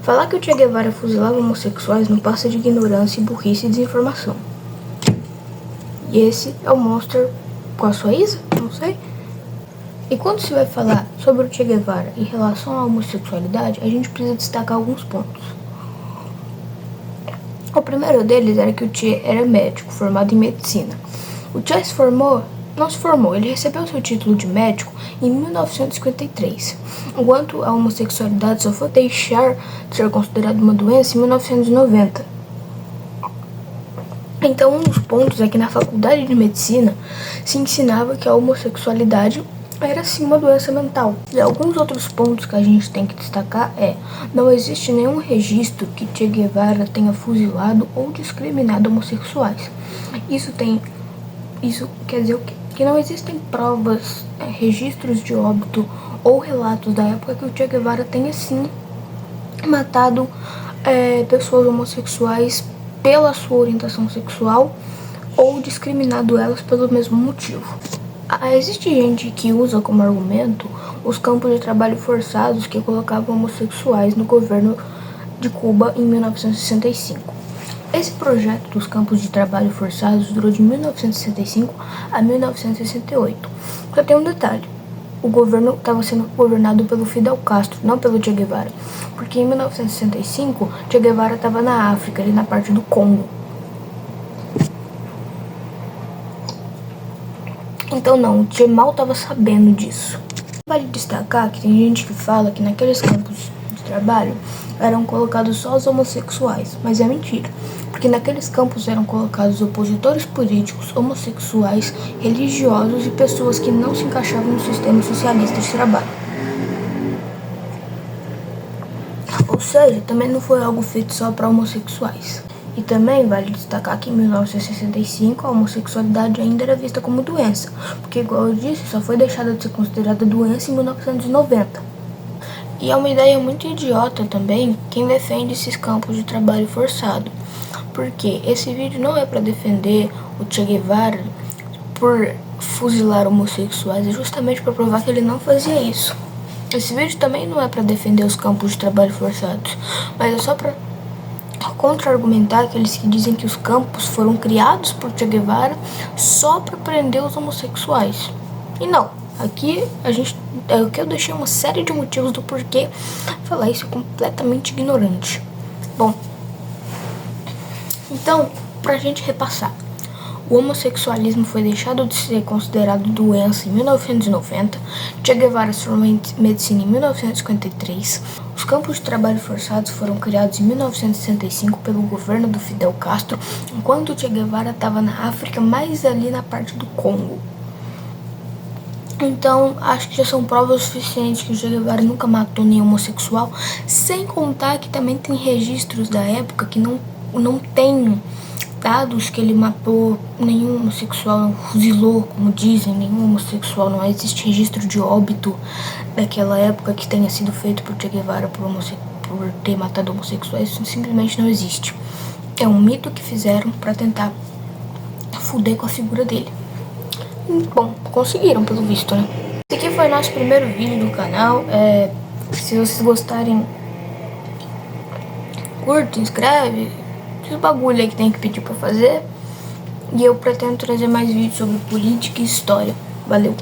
Falar que o Che Guevara fuzilava homossexuais não passa de ignorância, burrice e desinformação. E esse é o Monster com a sua Isa? Não sei. E quando se vai falar sobre o Che Guevara em relação à homossexualidade, a gente precisa destacar alguns pontos. O primeiro deles era que o Che era médico, formado em medicina. O Che não se formou, ele recebeu seu título de médico em 1953, enquanto a homossexualidade só foi deixar de ser considerada uma doença em 1990. Então, um dos pontos é que na faculdade de medicina se ensinava que a homossexualidade era sim uma doença mental. E alguns outros pontos que a gente tem que destacar não existe nenhum registro que Che Guevara tenha fuzilado ou discriminado homossexuais. Isso quer dizer o quê? Que não existem provas, registros de óbito ou relatos da época que o Che Guevara tenha sim matado pessoas homossexuais pela sua orientação sexual ou discriminado elas pelo mesmo motivo. Existe gente que usa como argumento os campos de trabalho forçados que colocavam homossexuais no governo de Cuba em 1965. Esse projeto dos campos de trabalho forçados durou de 1965 a 1968. Só tem um detalhe: o governo estava sendo governado pelo Fidel Castro, não pelo Che Guevara. Porque em 1965, Che Guevara estava na África, ali na parte do Congo. Então não, o Che mal estava sabendo disso. Vale destacar que tem gente que fala que naqueles campos de trabalho eram colocados só os homossexuais, mas é mentira, porque naqueles campos eram colocados opositores políticos, homossexuais, religiosos e pessoas que não se encaixavam no sistema socialista de trabalho. Ou seja, também não foi algo feito só para homossexuais. E também vale destacar que em 1965 a homossexualidade ainda era vista como doença, porque, igual eu disse, só foi deixada de ser considerada doença em 1990. E é uma ideia muito idiota também quem defende esses campos de trabalho forçado, porque esse vídeo não é para defender o Che Guevara por fuzilar homossexuais, é justamente para provar que ele não fazia isso. Esse vídeo também não é para defender os campos de trabalho forçados, mas é só para contra-argumentar aqueles que dizem que os campos foram criados por Che Guevara só para prender os homossexuais. E não, aqui eu deixei uma série de motivos do porquê falar isso é completamente ignorante. Bom, então, pra gente repassar, o homossexualismo foi deixado de ser considerado doença em 1990, Che Guevara se formou em medicina em 1953, os campos de trabalho forçados foram criados em 1965 pelo governo do Fidel Castro, enquanto Che Guevara estava na África, mais ali na parte do Congo. Então, acho que já são provas suficientes que o Che Guevara nunca matou nenhum homossexual, sem contar que também tem registros da época que não tem dados que ele matou nenhum homossexual, não fuzilou, como dizem, nenhum homossexual, não existe registro de óbito daquela época que tenha sido feito por Che Guevara por ter matado homossexuais. Isso simplesmente não existe. É um mito que fizeram para tentar fuder com a figura dele. Bom, conseguiram pelo visto, né? Esse aqui foi nosso primeiro vídeo do canal. Se vocês gostarem, curte, inscreve, esse bagulho aí que tem que pedir pra fazer. E eu pretendo trazer mais vídeos sobre política e história. Valeu!